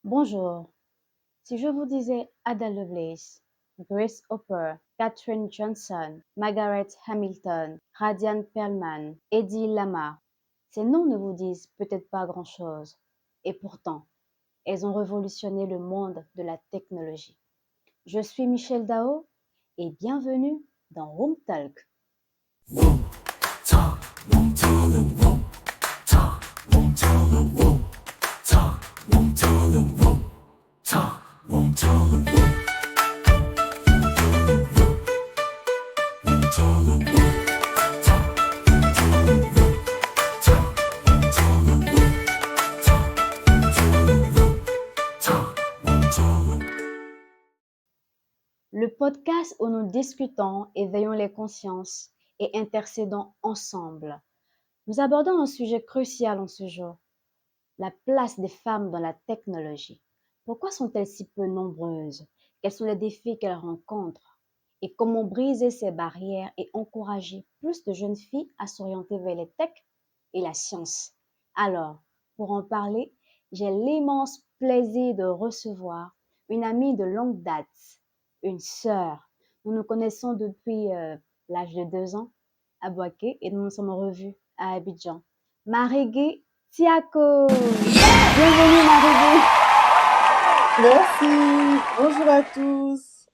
Bonjour, si je vous disais Ada Lovelace, Grace Hopper, Katherine Johnson, Margaret Hamilton, Radian Perlman, Eddie Lamar, ces noms ne vous disent peut-être pas grand-chose. Et pourtant, elles ont révolutionné le monde de la technologie. Je suis Michel Dao et bienvenue dans Room Talk. Le podcast où nous discutons, éveillons les consciences et intercédons ensemble. Nous abordons un sujet crucial en ce jour, la place des femmes dans la technologie. Pourquoi sont-elles si peu nombreuses? Quels sont les défis qu'elles rencontrent? Et comment briser ces barrières et encourager plus de jeunes filles à s'orienter vers les techs et la science? Alors, pour en parler, j'ai l'immense plaisir de recevoir une amie de longue date, une sœur. Nous nous connaissons depuis l'âge de 2 ans à Boaké et nous nous sommes revus à Abidjan. Marigui Tiako. Bienvenue Marigui. Merci. Bonjour à tous.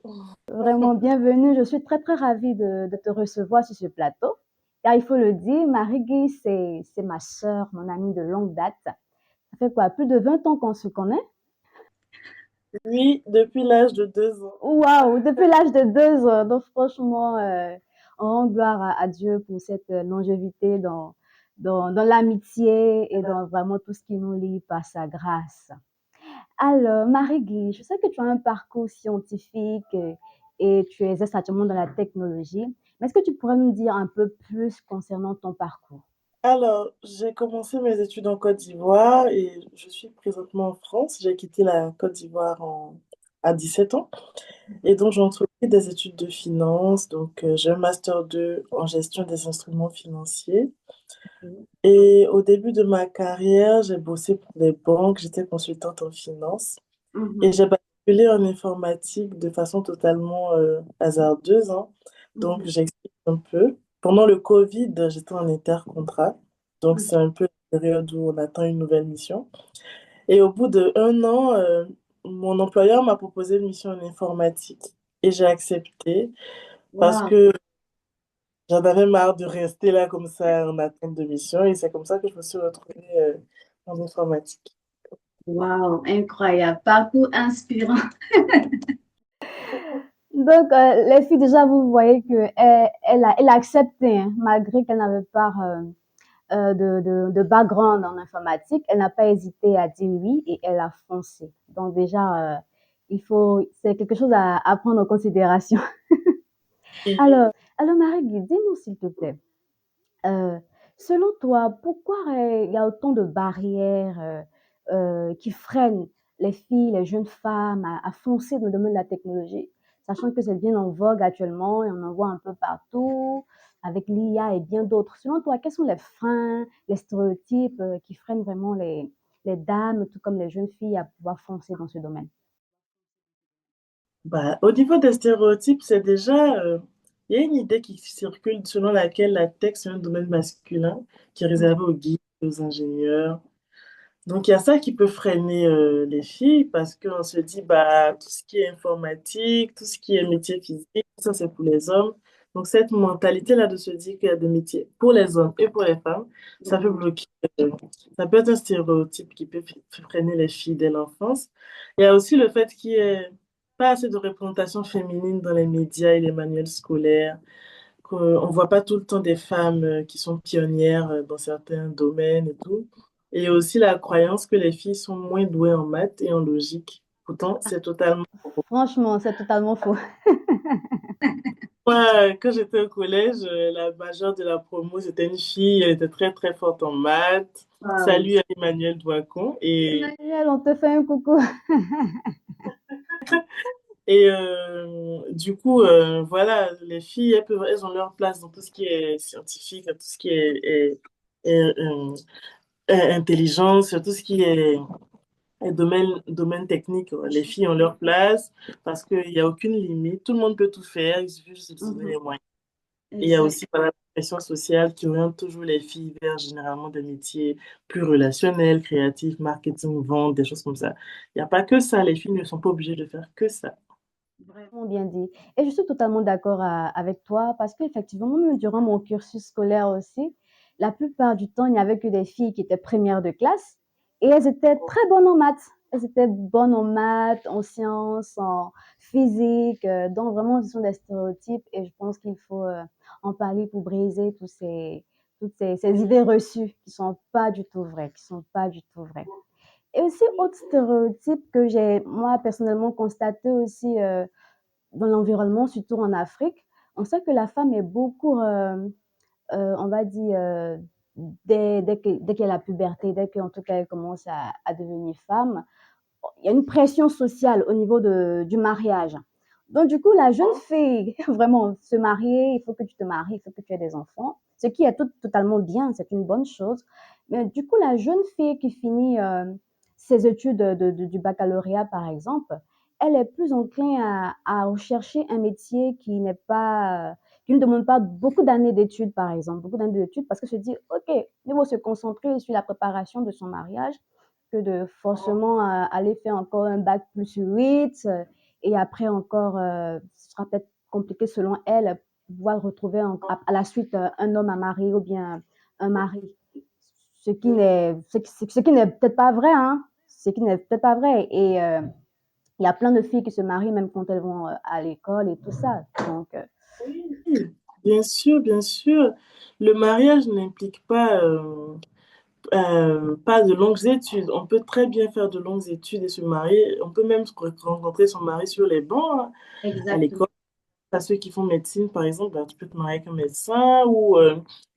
Vraiment bienvenue. Je suis très ravie de te recevoir sur ce plateau. Car il faut le dire, Marigui, c'est ma sœur, mon amie de longue date. Ça fait quoi, plus de 20 ans qu'on se connaît? Oui, depuis l'âge de 2 ans. Waouh, depuis l'âge de 2 ans. Donc franchement, on rend gloire à Dieu pour cette longévité dans l'amitié et dans vraiment tout ce qui nous lie par sa grâce. Alors, Marie-Guy, je sais que tu as un parcours scientifique et tu exerces actuellement dans la technologie. Mais est-ce que tu pourrais nous dire un peu plus concernant ton parcours? Alors, j'ai commencé mes études en Côte d'Ivoire et je suis présentement en France. J'ai quitté la Côte d'Ivoire à 17 ans et donc j'ai entrepris des études de finance. Donc, j'ai un master 2 en gestion des instruments financiers. Et au début de ma carrière, j'ai bossé pour des banques. J'étais consultante en finance. Et Mhm, j'ai basculé en informatique de façon totalement hasardeuse, hein. Donc, mhm, j'explique un peu. Pendant le Covid, j'étais en intercontrat. Donc, mhm. c'est un peu la période où on attend une nouvelle mission. Et au bout d'un an, mon employeur m'a proposé une mission en informatique. Et j'ai accepté parce Wow, que j'en avais marre de rester là comme ça en attente de mission. Et c'est comme ça que je me suis retrouvée en informatique. wow, incroyable, parcours inspirant. Donc, les filles, déjà, vous voyez que elle a accepté, hein, malgré qu'elle n'avait pas de background en informatique, elle n'a pas hésité à dire oui et elle a foncé. Donc déjà, c'est quelque chose à prendre en considération. Alors Marie, dis-nous s'il te plaît, euh, selon toi, pourquoi il y a autant de barrières qui freinent les filles, les jeunes femmes à foncer dans le domaine de la technologie, sachant que c'est bien en vogue actuellement et on en voit un peu partout avec l'IA et bien d'autres. Selon toi, quels sont les freins, les stéréotypes qui freinent vraiment les dames, tout comme les jeunes filles, à pouvoir foncer dans ce domaine? Bah, au niveau des stéréotypes, c'est déjà, il y a une idée qui circule selon laquelle la tech, c'est un domaine masculin qui est réservé aux geeks, aux ingénieurs. Donc, il y a ça qui peut freiner les filles parce qu'on se dit, bah, tout ce qui est informatique, tout ce qui est métier physique, ça, c'est pour les hommes. Donc, cette mentalité-là de se dire qu'il y a des métiers pour les hommes et pour les femmes, ça peut bloquer, euh, ça peut être un stéréotype qui peut freiner les filles dès l'enfance. Il y a aussi le fait qu'il n'y ait pas assez de représentation féminine dans les médias et les manuels scolaires, qu'on ne voit pas tout le temps des femmes qui sont pionnières dans certains domaines et tout. Et il y a aussi la croyance que les filles sont moins douées en maths et en logique. Pourtant, c'est totalement faux. Franchement, c'est totalement faux. Moi, quand j'étais au collège, la majeure de la promo, c'était une fille, elle était très forte en maths. Wow. Salut à Emmanuel Douacon. Emmanuel, on te fait un coucou. Et du coup, voilà, les filles, elles ont leur place dans tout ce qui est scientifique, dans tout ce qui est intelligence, tout ce qui est Et domaine technique, les filles ont leur place parce qu'il n'y a aucune limite. Tout le monde peut tout faire, il suffit juste de se donner Mhm. les moyens. Et il y a Exact. aussi voilà, la pression sociale qui oriente toujours les filles vers généralement des métiers plus relationnels, créatifs, marketing, vente, des choses comme ça. Il n'y a pas que ça, les filles ne sont pas obligées de faire que ça. Vraiment bien dit. Et je suis totalement d'accord avec toi parce qu'effectivement, même durant mon cursus scolaire aussi, la plupart du temps, il n'y avait que des filles qui étaient premières de classe et elles étaient très bonnes en maths. Elles étaient bonnes en maths, en sciences, en physique. Donc, vraiment, ce sont des stéréotypes et je pense qu'il faut en parler pour briser toutes ces idées reçues qui sont pas du tout vraies, qui sont pas du tout vraies. Et aussi, autre stéréotype que j'ai, moi, personnellement constaté aussi dans l'environnement, surtout en Afrique, on sait que la femme est beaucoup, on va dire, dès qu'elle a la puberté, dès qu'en tout cas elle commence à devenir femme, il y a une pression sociale au niveau du mariage. Donc, du coup, la jeune fille, vraiment, se marier, il faut que tu te maries, il faut que tu aies des enfants, ce qui est totalement bien, c'est une bonne chose. Mais du coup, la jeune fille qui finit ses études du baccalauréat, par exemple, elle est plus encline à rechercher un métier qui n'est pas, qui ne demande pas beaucoup d'années d'études, par exemple, beaucoup d'années d'études, parce que se dit, OK, il faut se concentrer sur la préparation de son mariage que de forcément aller faire encore un bac plus 8 et après encore, ce sera peut-être compliqué selon elle, pouvoir retrouver à la suite un homme à marier ou bien un mari. Ce qui n'est peut-être pas vrai, hein? Ce qui n'est peut-être pas vrai. Et il y a plein de filles qui se marient même quand elles vont à l'école et tout ça. Donc, Oui, bien sûr, bien sûr. Le mariage n'implique pas de longues études. On peut très bien faire de longues études et se marier. On peut même rencontrer son mari sur les bancs, hein, à exactement. l'école. À ceux qui font médecine, par exemple, ben, tu peux te marier avec un médecin ou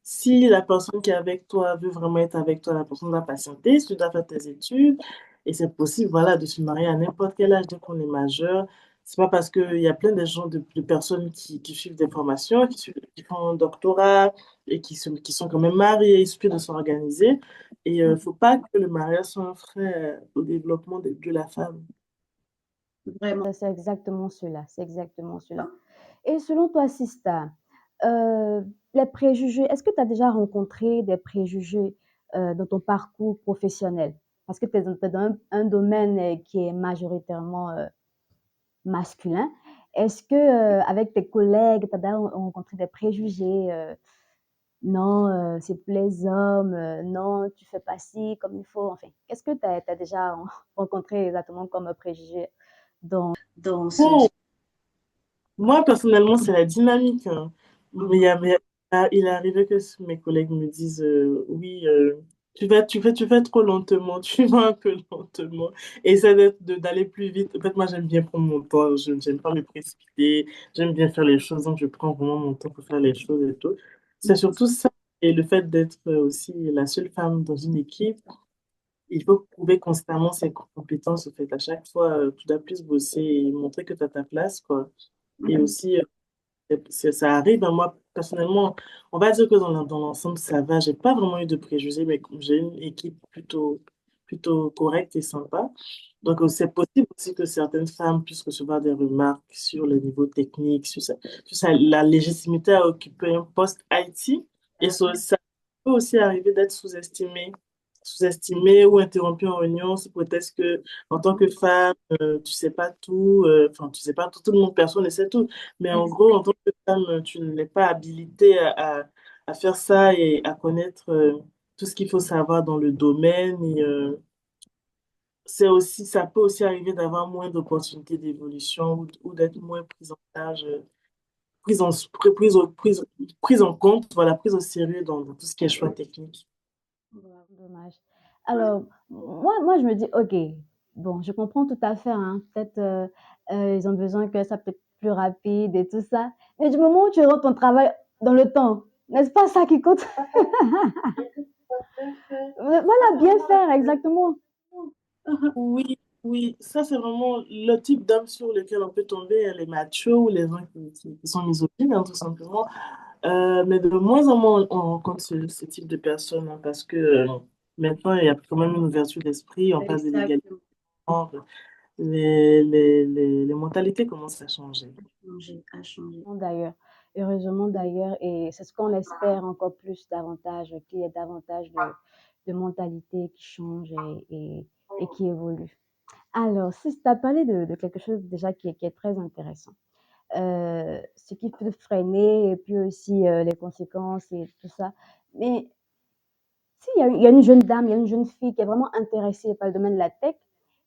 si la personne qui est avec toi veut vraiment être avec toi, la personne va patienter, si tu dois faire tes études. Et c'est possible, voilà, de se marier à n'importe quel âge dès qu'on est majeur. C'est pas parce qu'il y a plein de gens, de personnes qui suivent des formations, qui font un doctorat et qui sont quand même mariés, il suffit de s'organiser. Et il ne faut pas que le mariage soit un frein au développement de la femme. Vraiment. C'est exactement cela. C'est exactement cela. Et selon toi, Sista, les préjugés, est-ce que tu as déjà rencontré des préjugés dans ton parcours professionnel? Parce que tu es, dans un domaine qui est majoritairement masculin. Est-ce que avec tes collègues, tu as déjà rencontré des préjugés? Non, c'est pour les hommes, non, tu fais pas ci comme il faut. Enfin, qu'est-ce que tu as déjà rencontré exactement comme préjugé dans ce... Oh, moi, personnellement, c'est la dynamique, hein. Il est arrivé que mes collègues me disent oui, tu fais trop lentement, tu vas un peu lentement. Essaie d'aller plus vite. En fait, moi, j'aime bien prendre mon temps, je n'aime pas me précipiter, j'aime bien faire les choses, donc je prends vraiment mon temps pour faire les choses et tout. C'est surtout ça. Et le fait d'être aussi la seule femme dans une équipe, il faut prouver constamment ses compétences. En fait, à chaque fois, tu dois plus bosser et montrer que tu as ta place, quoi. Et aussi, ça arrive, hein. Moi, personnellement, on va dire que dans l'ensemble, ça va. J'ai pas vraiment eu de préjugés, mais j'ai une équipe plutôt correcte et sympa. Donc, c'est possible aussi que certaines femmes puissent recevoir des remarques sur le niveau technique, la légitimité à occuper un poste IT. Et ça peut aussi arriver d'être sous-estimé ou interrompu en réunion sous prétexte que, en tant que femme, tu sais pas tout, enfin, tu sais pas tout, tout le monde, personne ne sait tout. Mais en gros, en tant que femme, tu n'es pas habilitée à faire ça et à connaître tout ce qu'il faut savoir dans le domaine. Et ça peut aussi arriver d'avoir moins d'opportunités d'évolution ou d'être moins prise en charge, prise en, prise en compte, voilà, prise au sérieux dans tout ce qui est choix technique. Dommage. Alors, moi, je me dis, OK, bon, je comprends tout à fait, hein. Peut-être ils ont besoin que ça peut être plus rapide et tout ça. Mais du moment où tu rends ton travail dans le temps, n'est-ce pas ça qui compte? Voilà, bien faire, exactement. Oui, oui, ça c'est vraiment le type d'homme sur lequel on peut tomber, hein, les machos ou les gens qui sont misogynes, hein, tout simplement. Mais de moins en moins, on rencontre ce type de personnes, hein, parce que maintenant, il y a quand même une ouverture d'esprit, on passe de l'égalité. les mentalités commencent à changer. À changer. D'ailleurs, heureusement d'ailleurs, et c'est ce qu'on espère encore plus davantage, qu'il y ait davantage de mentalités qui changent et qui évoluent. Alors, si tu as parlé de quelque chose déjà qui est très intéressant, ce qui peut freiner et puis aussi les conséquences et tout ça. Mais si, il y a une jeune dame, il y a une jeune fille qui est vraiment intéressée par le domaine de la tech,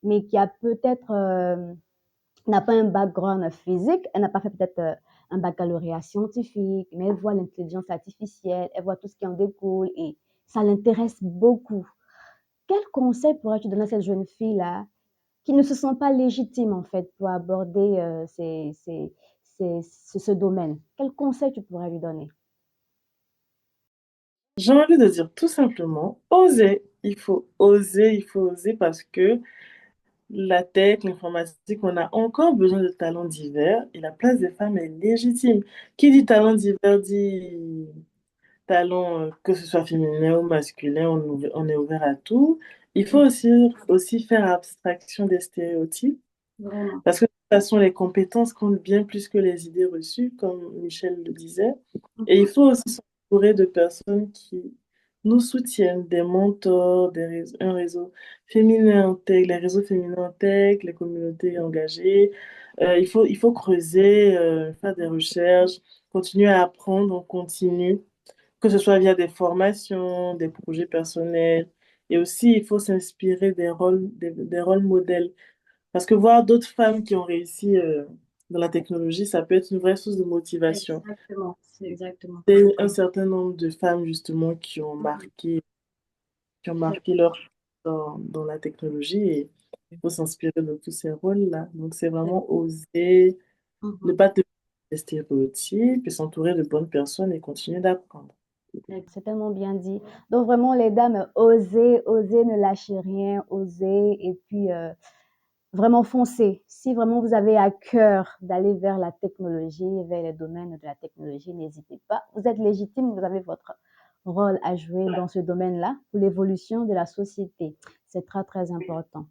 mais qui a peut-être n'a pas un background physique, elle n'a pas fait peut-être un baccalauréat scientifique, mais elle voit l'intelligence artificielle, elle voit tout ce qui en découle et ça l'intéresse beaucoup. Quel conseil pourrais-tu donner à cette jeune fille-là qui ne se sent pas légitime en fait pour aborder ce domaine? Quel conseil tu pourrais lui donner? J'ai envie de dire tout simplement, oser. Il faut oser parce que la tech, l'informatique, on a encore besoin de talents divers et la place des femmes est légitime. Qui dit talent divers dit talent, que ce soit féminin ou masculin, on est ouvert à tout. Il faut aussi faire abstraction des stéréotypes Vraiment. parce que de toute façon, les compétences comptent bien plus que les idées reçues, comme Michel le disait. Et il faut aussi s'entourer de personnes qui nous soutiennent, des mentors, un réseau féminin en tech, les réseaux féminins en tech, les communautés engagées. Il faut creuser, faire des recherches, continuer à apprendre en continu, que ce soit via des formations, des projets personnels. Et aussi, il faut s'inspirer des rôles modèles parce que voir d'autres femmes qui ont réussi dans la technologie, ça peut être une vraie source de motivation. Exactement, c'est exactement. C'est un certain nombre de femmes justement qui ont marqué leur dans la technologie et il faut s'inspirer de tous ces rôles-là. Donc c'est vraiment oser, ne Mhm. pas te des stéréotypes et s'entourer de bonnes personnes et continuer d'apprendre. C'est tellement bien dit. Donc vraiment, les dames, osez, osez, ne lâchez rien, osez, et puis vraiment foncez. Si vraiment vous avez à cœur d'aller vers la technologie, vers les domaines de la technologie, n'hésitez pas. Vous êtes légitime, vous avez votre rôle à jouer dans ce domaine-là pour l'évolution de la société. C'est très, très important.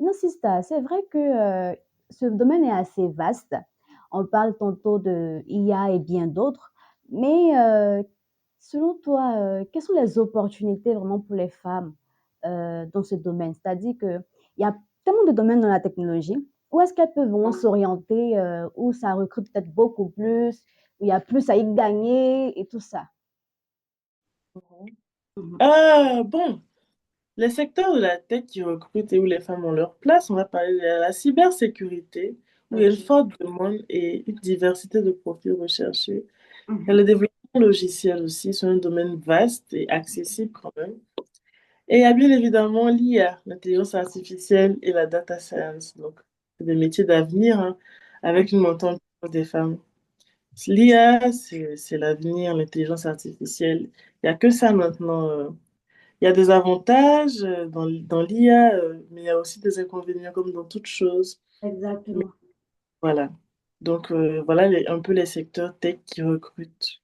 Non, Sista, c'est vrai que ce domaine est assez vaste. On parle tantôt de IA et bien d'autres, mais selon toi, quelles sont les opportunités vraiment pour les femmes dans ce domaine? C'est-à-dire qu'il y a tellement de domaines dans la technologie. Où est-ce qu'elles peuvent vraiment s'orienter, où ça recrute peut-être beaucoup plus, où il y a plus à y gagner et tout ça? Mhm. Bon, les secteurs de la tech qui recrutent et où les femmes ont leur place, on va parler de la cybersécurité, où il y a une Ok. forte demande et une diversité de profils recherchés. Il y a Mhm. le développement logiciel aussi, c'est un domaine vaste et accessible quand même. Et il y a bien évidemment l'IA, l'intelligence artificielle et la data science. Donc, c'est des métiers d'avenir hein, avec une montée en puissance des femmes. L'IA, c'est l'avenir, l'intelligence artificielle. Il n'y a que ça maintenant. Il y a des avantages dans l'IA, mais il y a aussi des inconvénients comme dans toute chose. Mais Exactement. voilà. Donc, voilà un peu les secteurs tech qui recrutent.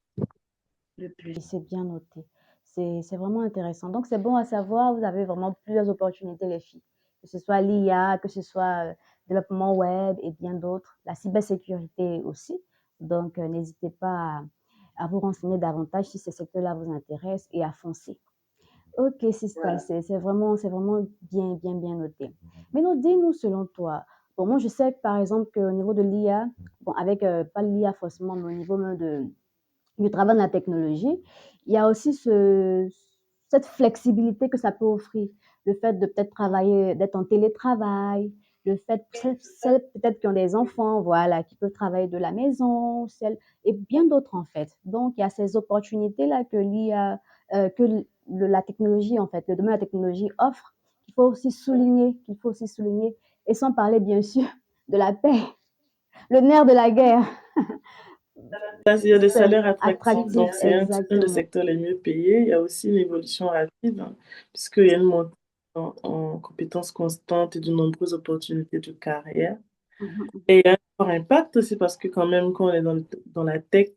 Le plus. C'est bien noté. C'est vraiment intéressant. Donc, c'est bon à savoir, vous avez vraiment plusieurs opportunités, les filles. Que ce soit l'IA, que ce soit développement web et bien d'autres. La cybersécurité aussi. Donc, n'hésitez pas à vous renseigner davantage si ces secteurs-là vous intéressent et à foncer. Ok, Sista, c'est vraiment bien, bien, bien noté. Mais non, dis-nous selon toi. Bon, moi, je sais par exemple qu'au niveau de l'IA, bon, avec pas l'IA forcément, mais au niveau même du travail de la technologie, il y a aussi cette flexibilité que ça peut offrir. Le fait de peut-être travailler, d'être en télétravail, le fait, celles peut-être qui ont des enfants, voilà, qui peuvent travailler de la maison, celles, et bien d'autres en fait. Donc, il y a ces opportunités-là que l'IA, que la technologie, en fait, le domaine de la technologie offre, qu'il faut aussi souligner, et sans parler bien sûr de la paix, le nerf de la guerre. Là, il y a des C'est salaires attractifs, attractif, donc c'est un des exactement. secteurs les mieux payés. Il y a aussi une évolution rapide, hein, puisqu'il y a une montée en compétences constantes et de nombreuses opportunités de carrière. Mhm. Et il y a un fort impact aussi parce que quand même, quand on est dans la tech,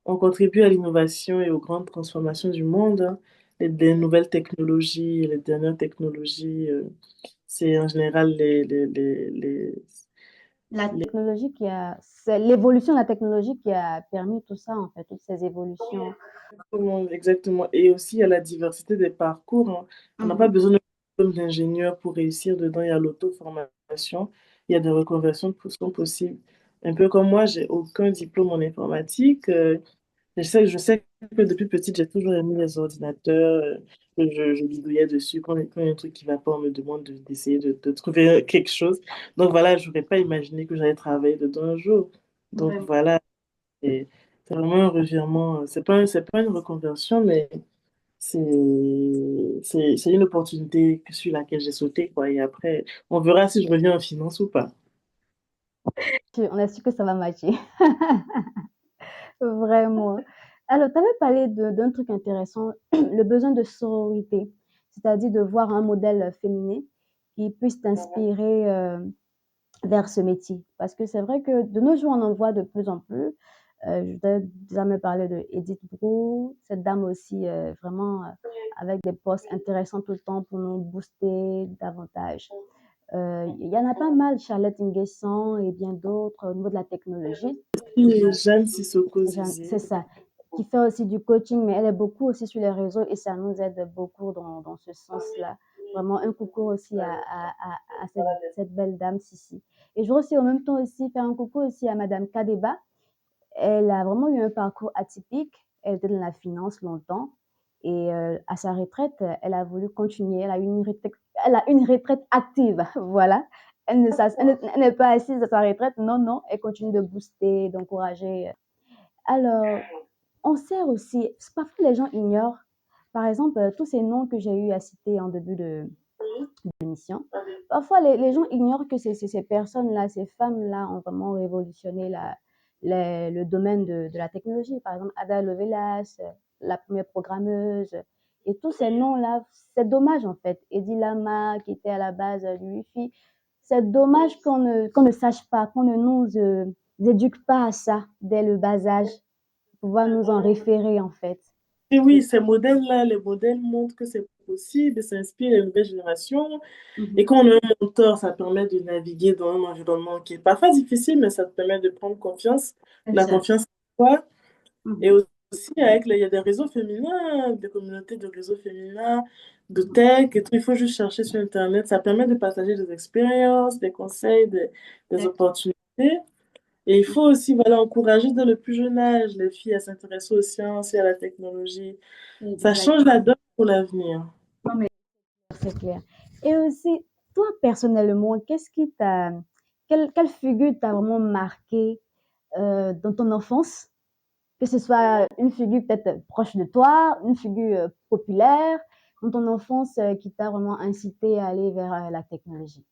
on contribue à l'innovation et aux grandes transformations du monde, hein. Les nouvelles technologies, les dernières technologies. c'est en général La technologie c'est l'évolution de la technologie qui a permis tout ça, en fait, toutes ces évolutions. exactement. Et aussi, il y a la diversité des parcours, hein. On n'a pas Mhm. besoin de diplôme d'ingénieur pour réussir dedans. Il y a l'auto-formation, il y a des reconversions qui sont possibles. Un peu comme moi, j'ai aucun diplôme en informatique. Je sais que depuis petite, j'ai toujours aimé les ordinateurs. Que je bidouillais dessus. Quand il y a un truc qui ne va pas, on me demande d'essayer de trouver quelque chose. Donc voilà, je n'aurais pas imaginé que j'allais travailler dedans un jour. Donc Vraiment. voilà, et c'est vraiment un revirement. C'est pas une reconversion, mais c'est une opportunité sur laquelle j'ai sauté, quoi. Et après, on verra si je reviens en finance ou pas. On est sûr que ça va matcher. Vraiment. Alors, tu avais parlé d'un truc intéressant, le besoin de sororité, c'est-à-dire de voir un modèle féminin qui puisse t'inspirer vers ce métier. Parce que c'est vrai que de nos jours, on en voit de plus en plus. Je t'ai jamais parlé de Edith Brou, cette dame aussi, vraiment avec des posts intéressants tout le temps pour nous booster davantage. Il y en a pas mal, Charlotte Nguessan et bien d'autres au niveau de la technologie. Et Jeanne Sissoko C'est Zizé. ça. Qui fait aussi du coaching, mais elle est beaucoup aussi sur les réseaux et ça nous aide beaucoup dans ce sens-là. Vraiment, un coucou aussi à cette belle dame Sissi. Et je voudrais aussi en même temps aussi faire un coucou aussi à Madame Kadeba. Elle a vraiment eu un parcours atypique. Elle était dans la finance longtemps et à sa retraite, elle a voulu continuer. Elle a une retraite active, voilà. Elle n'est pas assise à sa retraite, non, non, elle continue de booster, d'encourager. Alors, on sert aussi, parfois les gens ignorent, par exemple, tous ces noms que j'ai eu à citer en début d'émission. Parfois, les gens ignorent que ces personnes-là, ces femmes-là ont vraiment révolutionné le domaine de la technologie. Par exemple, Ada Lovelace, la première programmeuse, et tous ces noms-là, c'est dommage en fait. Eddie Lama, qui était à la base du Wi-Fi, c'est dommage qu'on ne sache pas, qu'on ne nous éduque pas à ça dès le bas âge, pouvoir nous en référer en fait. Et oui, ces modèles-là, les modèles montrent que c'est possible et ça inspire les nouvelles générations. Et Mhm. quand on a un mentor, ça permet de naviguer dans un environnement qui est parfois difficile, mais ça te permet de prendre confiance, la Exact. confiance en toi. Et Mhm. aussi, il y a des réseaux féminins, des communautés de réseaux féminins, de tech et tout. Il faut juste chercher sur Internet. Ça permet de partager des expériences, des conseils, des opportunités. Et il faut aussi voilà, encourager dès le plus jeune âge les filles à s'intéresser aux sciences et à la technologie. Ça change la Exactement. donne pour l'avenir. Non, mais c'est clair. Et aussi, toi, personnellement, quelle figure t'a vraiment marqué dans ton enfance? Que ce soit une figure peut-être proche de toi, une figure populaire dans ton enfance qui t'a vraiment incité à aller vers la technologie.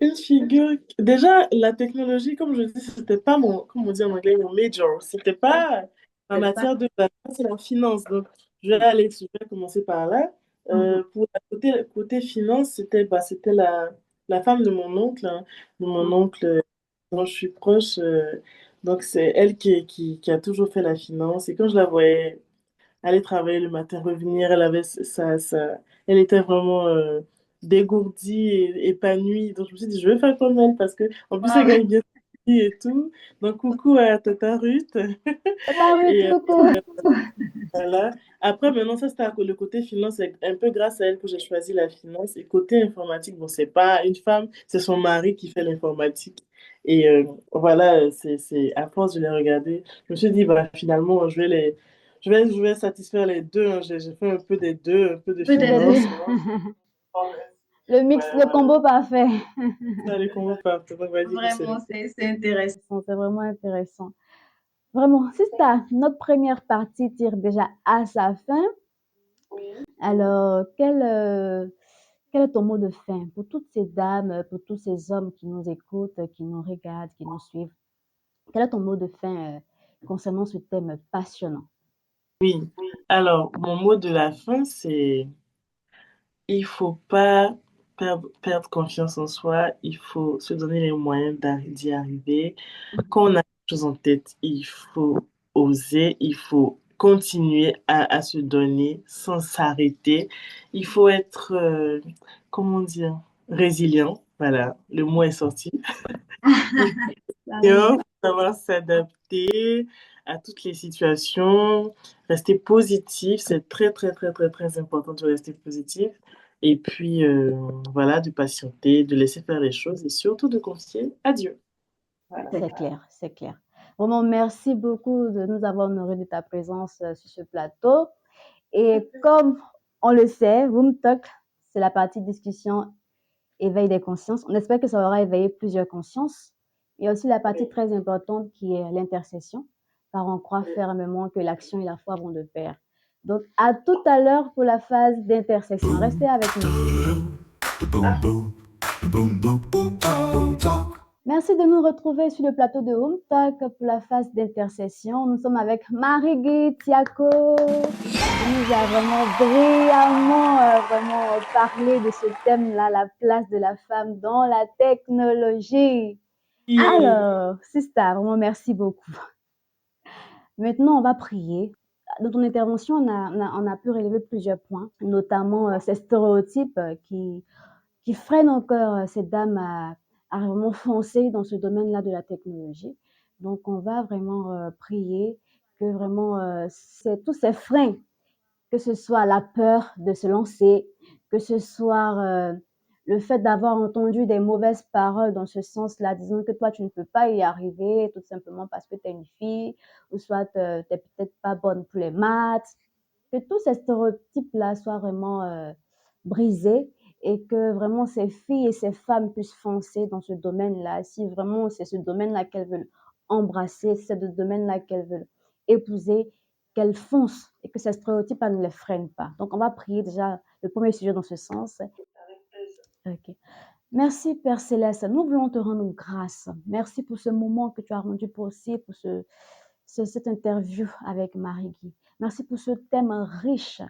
Une figure. Déjà, la technologie, comme je dis, c'était pas comme on dit en anglais, mon major. C'était pas ma matière de base, c'est la finance. Donc, je vais commencer par là. Mhm, Pour la côté finance, c'était la femme de mon oncle, hein, de mon mhm. oncle dont je suis proche. Donc, c'est elle qui a toujours fait la finance. Et quand je la voyais aller travailler le matin, revenir. Elle était vraiment dégourdie et épanouie. Donc je me suis dit, je vais faire comme elle parce que en plus Ah elle ouais. gagne bien sa vie et tout. Donc coucou à Tata Ruth. Tata Ruth, Et coucou. voilà. Après, maintenant, ça c'était le côté finance. C'est un peu grâce à elle que j'ai choisi la finance. Et côté informatique, bon, c'est pas une femme, c'est son mari qui fait l'informatique. Et voilà, c'est à force de les regarder, je me suis dit, bah, finalement, je vais satisfaire les deux, hein. J'ai fait un peu des deux, un peu de Peut-être. finance. Le mix, le combo parfait. Ça, les combos partent. Donc, vas-y, Vraiment, Lucille. c'est intéressant, c'est vraiment intéressant. Vraiment, si ça, notre première partie tire déjà à sa fin, alors quel est ton mot de fin pour toutes ces dames, pour tous ces hommes qui nous écoutent, qui nous regardent, qui nous suivent? Quel est ton mot de fin concernant ce thème passionnant? Oui. Alors, mon mot de la fin, c'est il faut pas perdre confiance en soi. Il faut se donner les moyens d'y arriver. Quand on a quelque chose en tête, il faut oser, il faut continuer à se donner sans s'arrêter. Il faut être, comment dire? résilient, voilà, le mot est sorti. Ah oui, Bien, savoir s'adapter à toutes les situations, rester positif, c'est très, très, très, très, très important de rester positif. Et puis, voilà, de patienter, de laisser faire les choses et surtout de confier à Dieu. Voilà. c'est clair, c'est clair. Vraiment, merci beaucoup de nous avoir honorés de ta présence sur ce plateau. Et comme on le sait, Room Talk, c'est la partie discussion, éveil des consciences. On espère que ça aura éveillé plusieurs consciences. Il y a aussi la partie très importante qui est l'intercession, car on croit fermement que l'action et la foi vont de pair. Donc, à tout à l'heure pour la phase d'intersection. Restez avec nous. Merci de nous retrouver sur le plateau de Home Talk pour la phase d'intercession. Nous sommes avec Marie-Guy Tiako, qui nous a vraiment brillamment parlé de ce thème-là, la place de la femme dans la technologie. Et Alors, Sista, vraiment merci beaucoup. Maintenant, on va prier. Dans ton intervention, on a pu relever plusieurs points, notamment ces stéréotypes qui freinent encore ces dames à vraiment foncer dans ce domaine-là de la technologie. Donc, on va vraiment prier que vraiment tous ces freins, que ce soit la peur de se lancer, que ce soit le fait d'avoir entendu des mauvaises paroles dans ce sens-là, disant que toi, tu ne peux pas y arriver, tout simplement parce que tu es une fille, ou soit tu n'es peut-être pas bonne pour les maths, que tous ces stéréotypes-là soient vraiment brisés et que vraiment ces filles et ces femmes puissent foncer dans ce domaine-là. Si vraiment c'est ce domaine-là qu'elles veulent embrasser, c'est ce domaine-là qu'elles veulent épouser, qu'elles foncent et que ces stéréotypes ne les freinent pas. Donc, on va prier déjà le premier sujet dans ce sens. Ok. Merci Père Céleste, nous voulons te rendre grâce. Merci pour ce moment que tu as rendu possible, pour cette interview avec Marie-Guy. Merci pour ce thème riche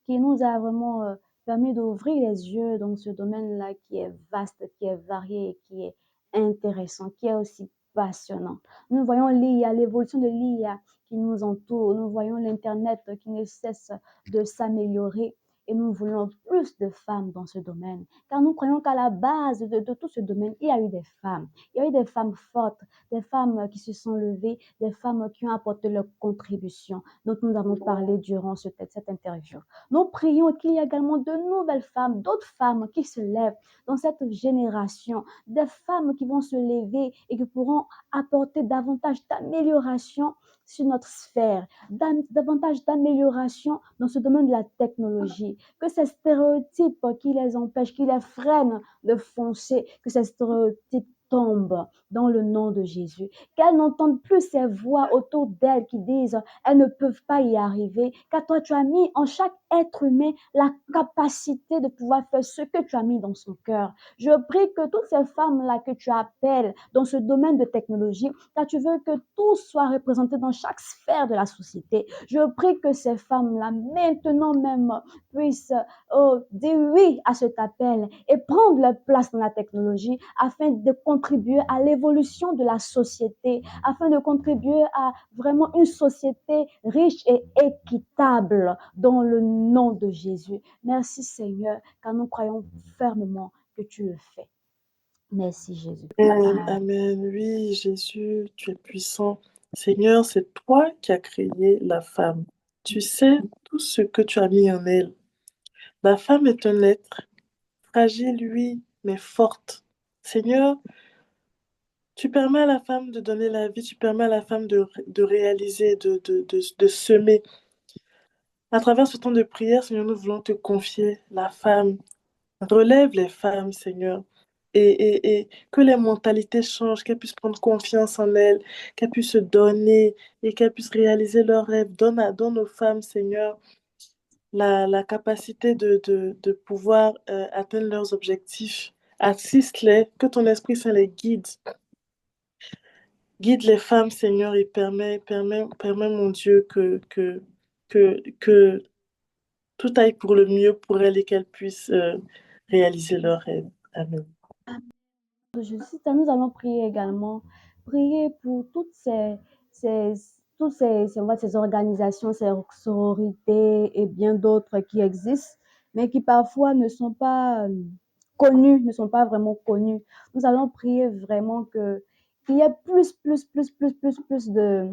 qui nous a vraiment permis d'ouvrir les yeux dans ce domaine-là qui est vaste, qui est varié, et qui est intéressant, qui est aussi passionnant. Nous voyons l'IA, l'évolution de l'IA qui nous entoure. Nous voyons l'Internet qui ne cesse de s'améliorer. Et nous voulons plus de femmes dans ce domaine, car nous croyons qu'à la base de tout ce domaine, il y a eu des femmes. Il y a eu des femmes fortes, des femmes qui se sont levées, des femmes qui ont apporté leur contribution, dont nous avons parlé durant cette interview. Nous prions qu'il y ait également de nouvelles femmes, d'autres femmes qui se lèvent dans cette génération, des femmes qui vont se lever et qui pourront apporter davantage d'amélioration sur notre sphère, davantage d'amélioration dans ce domaine de la technologie, que ces stéréotypes qui les empêchent, qui les freinent de foncer, que ces stéréotypes tombent dans le nom de Jésus, qu'elles n'entendent plus ces voix autour d'elles qui disent elles ne peuvent pas y arriver, car toi tu as mis en chaque être humain la capacité de pouvoir faire ce que tu as mis dans son cœur. Je prie que toutes ces femmes-là que tu appelles dans ce domaine de technologie, car tu veux que tout soit représenté dans chaque sphère de la société, je prie que ces femmes-là maintenant même puissent dire oui à cet appel et prendre leur place dans la technologie afin de contribuer à l'évolution de la société, afin de contribuer à vraiment une société riche et équitable dans le nom de Jésus. Merci Seigneur, car nous croyons fermement que tu le fais. Merci Jésus. Amen, amen. Oui, Jésus, tu es puissant. Seigneur, c'est toi qui as créé la femme. Tu sais tout ce que tu as mis en elle. La femme est un être fragile, oui, mais forte. Seigneur, tu permets à la femme de donner la vie, tu permets à la femme de réaliser, de semer. À travers ce temps de prière, Seigneur, nous voulons te confier la femme. Relève les femmes, Seigneur. Et que les mentalités changent, qu'elles puissent prendre confiance en elles, qu'elles puissent se donner et qu'elles puissent réaliser leurs rêves. Donne aux femmes, Seigneur, la capacité de pouvoir atteindre leurs objectifs. Assiste-les, que ton Esprit Saint les guide. Guide les femmes, Seigneur, et permets, mon Dieu, que tout aille pour le mieux pour elles et qu'elles puissent réaliser leurs rêves. Amen. Jésus, nous allons prier également. Prier pour ces, ces organisations, ces sororités et bien d'autres qui existent, mais qui parfois ne sont pas connues, ne sont pas vraiment connues. Nous allons prier vraiment qu'il y ait plus de,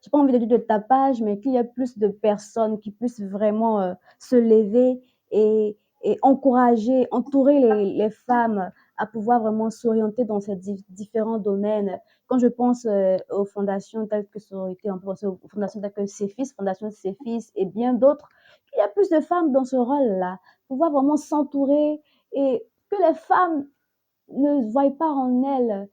j'ai pas envie de dire de tapage, mais qu'il y ait plus de personnes qui puissent vraiment se lever et, et encourager, entourer les femmes à pouvoir vraiment s'orienter dans ces différents domaines. Quand je pense aux fondations telles que Sororité, on pense aux fondations telles que Céphis, Fondation Céphis et bien d'autres, qu'il y a plus de femmes dans ce rôle-là, pouvoir vraiment s'entourer et que les femmes ne voient pas en elles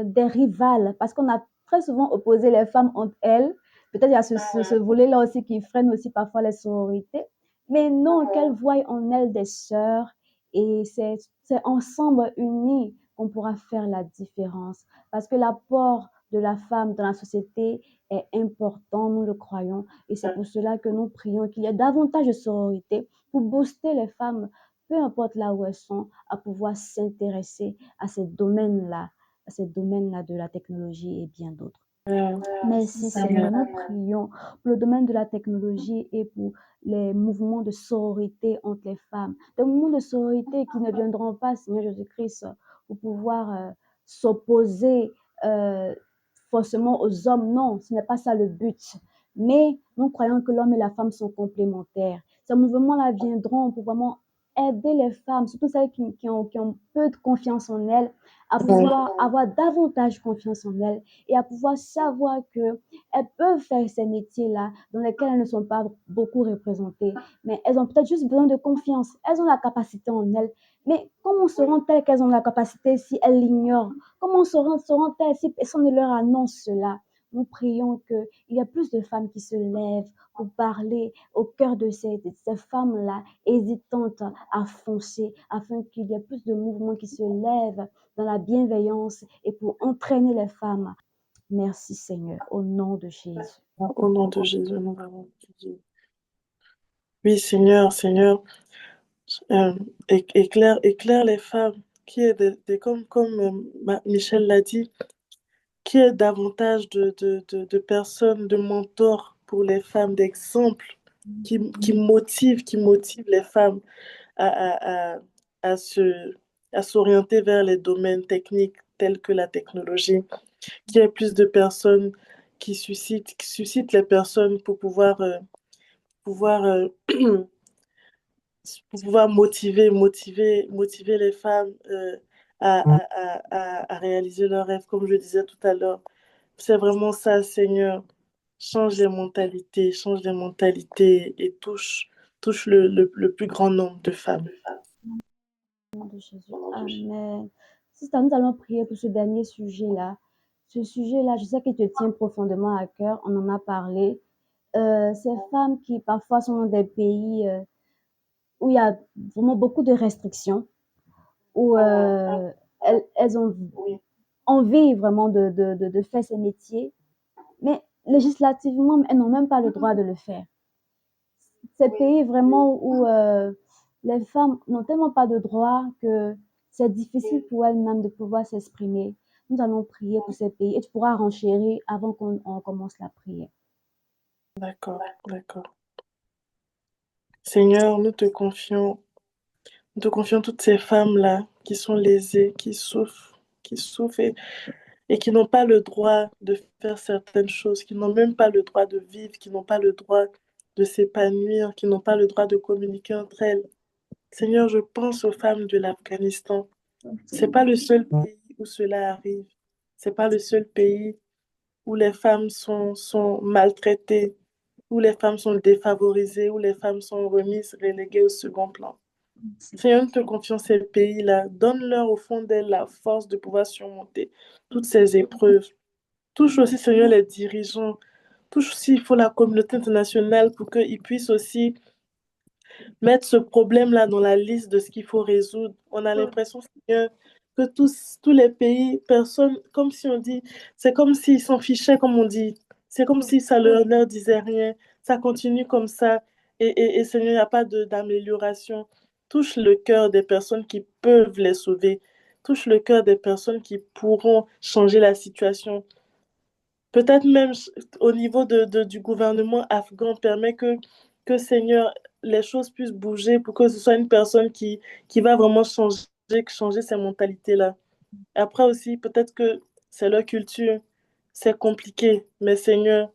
des rivales, parce qu'on a très souvent opposé les femmes entre elles. Peut-être il y a ce volet-là aussi qui freine aussi parfois les sororités, mais non, qu'elles voient en elles des sœurs, et c'est ensemble unis qu'on pourra faire la différence, parce que l'apport de la femme dans la société est important, nous le croyons, et c'est pour cela que nous prions qu'il y ait davantage de sororité pour booster les femmes, peu importe là où elles sont, à pouvoir s'intéresser à ces domaines-là de la technologie et bien d'autres. Merci Seigneur, nous prions pour le domaine de la technologie et pour les mouvements de sororité entre les femmes. Des mouvements de sororité qui ne viendront pas, Seigneur Jésus-Christ, pour pouvoir s'opposer euh, forcément aux hommes. Non, ce n'est pas ça le but. Mais nous croyons que l'homme et la femme sont complémentaires. Ces mouvements-là viendront pour vraiment aider les femmes, surtout celles qui ont peu de confiance en elles, à pouvoir avoir davantage confiance en elles et à pouvoir savoir qu'elles peuvent faire ces métiers-là dans lesquels elles ne sont pas beaucoup représentées, mais elles ont peut-être juste besoin de confiance. Elles ont la capacité en elles. Mais comment seront-elles qu'elles ont la capacité si elles l'ignorent? Comment seront-elles si personne ne leur annonce cela? Nous prions qu'il y ait plus de femmes qui se lèvent pour parler au cœur de ces femmes-là hésitantes à foncer, afin qu'il y ait plus de mouvements qui se lèvent dans la bienveillance et pour entraîner les femmes. Merci Seigneur, au nom de Jésus. Au nom de Jésus, nous avons prié. Oui, Seigneur, Seigneur, éclaire les femmes, qui est comme Michel l'a dit, qui est davantage de personnes, de mentors pour les femmes, d'exemples qui motivent les femmes à, à, à, à se, à s'orienter vers les domaines techniques tels que la technologie, qu'il y ait plus de personnes qui suscitent les personnes pouvoir, euh, pour pouvoir motiver les femmes à réaliser leurs rêves, comme je disais tout à l'heure. C'est vraiment ça, Seigneur. Change les mentalités et touche le plus grand nombre de femmes. Au nom de Jésus. Amen. Sister, nous allons prier pour ce dernier sujet-là. Ce sujet-là, je sais qu'il te tient profondément à cœur. On en a parlé. Ces femmes qui parfois sont dans des pays où il y a vraiment beaucoup de restrictions, où elles ont envie vraiment de faire ces métiers, mais législativement, elles n'ont même pas le droit de le faire. Ces pays vraiment où les femmes n'ont tellement pas de droits que c'est difficile pour elles-mêmes de pouvoir s'exprimer. Nous allons prier pour ces pays et tu pourras renchérir avant qu'on commence la prière. D'accord, d'accord. Seigneur, nous te confions toutes ces femmes-là qui sont lésées, qui souffrent et qui n'ont pas le droit de faire certaines choses, qui n'ont même pas le droit de vivre, qui n'ont pas le droit de s'épanouir, qui n'ont pas le droit de communiquer entre elles. Seigneur, je pense aux femmes de l'Afghanistan. C'est pas le seul pays où cela arrive. C'est pas le seul pays où les femmes sont maltraitées, où les femmes sont défavorisées, où les femmes sont remises, reléguées au second plan. Seigneur, nous te confions ces pays-là. Donne-leur au fond d'elles la force de pouvoir surmonter toutes ces épreuves. Touche aussi, Seigneur, les dirigeants. Touche aussi, il faut la communauté internationale pour qu'ils puissent aussi mettre ce problème-là dans la liste de ce qu'il faut résoudre. On a l'impression, Seigneur, que tous les pays, personne, comme si on dit, c'est comme s'ils s'en fichaient, comme on dit. C'est comme si ça leur disait rien. Ça continue comme ça. Et Seigneur, il n'y a pas d'amélioration. Touche le cœur des personnes qui peuvent les sauver. Touche le cœur des personnes qui pourront changer la situation. Peut-être même au niveau du gouvernement afghan, permet que Seigneur, les choses puissent bouger pour que ce soit une personne qui va vraiment changer changer ces mentalités-là. Après aussi, peut-être que c'est leur culture, c'est compliqué, mais Seigneur,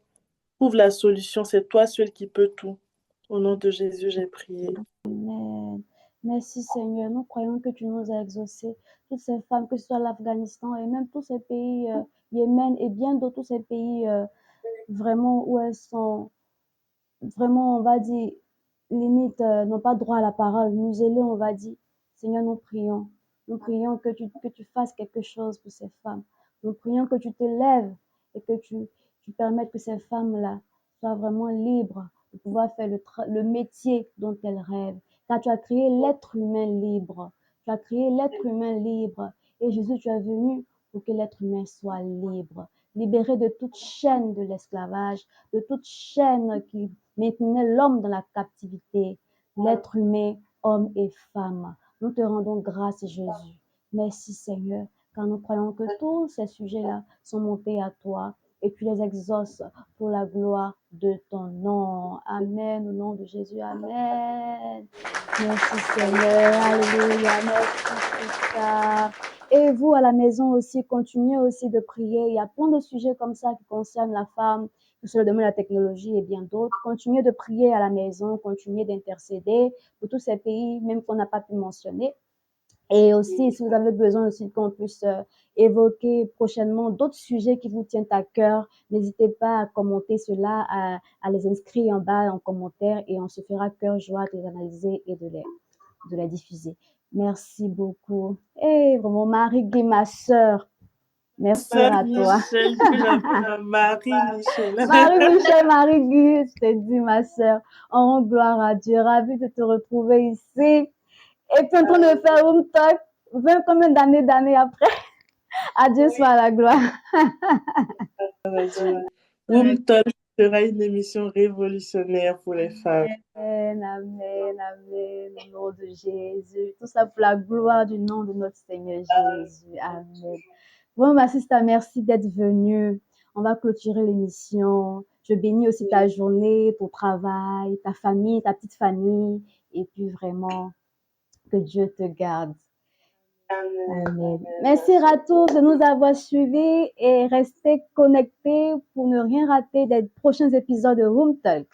trouve la solution, c'est toi seul qui peux tout. Au nom de Jésus, j'ai prié. Amen. Merci Seigneur, nous croyons que tu nous as exaucé. Toutes ces femmes, que ce soit l'Afghanistan et même tous ces pays, Yémen et bien d'autres, tous ces pays vraiment où elles sont vraiment, on va dire, limite, n'ont pas droit à la parole, muselées, on va dire. Seigneur, nous prions. Nous prions que tu fasses quelque chose pour ces femmes. Nous prions que tu te lèves et que tu permettes que ces femmes-là soient vraiment libres de pouvoir faire le métier dont elles rêvent. Car tu as créé l'être humain libre. Tu as créé l'être humain libre. Et Jésus, tu es venu pour que l'être humain soit libre, libéré de toute chaîne de l'esclavage, de toute chaîne qui maintenait l'homme dans la captivité, l'être humain, homme et femme. Nous te rendons grâce, Jésus. Merci, Seigneur, car nous croyons que tous ces sujets-là sont montés à toi et tu les exauces pour la gloire de ton nom. Amen, au nom de Jésus. Amen. Merci, Seigneur. Alléluia. Merci pour ça. Et vous, à la maison aussi, continuez aussi de prier. Il y a plein de sujets comme ça qui concernent la femme, que ce soit le domaine de la technologie et bien d'autres. Continuez de prier à la maison, continuez d'intercéder pour tous ces pays, même qu'on n'a pas pu mentionner. Et aussi, si vous avez besoin aussi qu'on puisse évoquer prochainement d'autres sujets qui vous tiennent à cœur, n'hésitez pas à commenter cela, à les inscrire en bas en commentaire et on se fera cœur joie de les analyser et de les diffuser. Merci beaucoup. Et vraiment, Marie-Guy, ma sœur, merci Sœur à toi. Michel, que j'appelle Marie-Michel. Marie-Michel, Marie-Guy, je t'ai dit, ma sœur, on rend gloire à Dieu, ravie de te retrouver ici. Et puis en train de faire Room Talk, 20 combien d'années après. À Dieu soit la gloire. Woom Talk sera une émission révolutionnaire pour les femmes. Amen, amen, amen, au nom de Jésus. Tout ça pour la gloire du nom de notre Seigneur Jésus. Amen. Bon, ma sister, merci d'être venue. On va clôturer l'émission. Je bénis aussi ta journée, ton travail, ta famille, ta petite famille. Et puis vraiment, que Dieu te garde. Amen. Merci à tous de nous avoir suivis et restez connectés pour ne rien rater des prochains épisodes de Room Talk.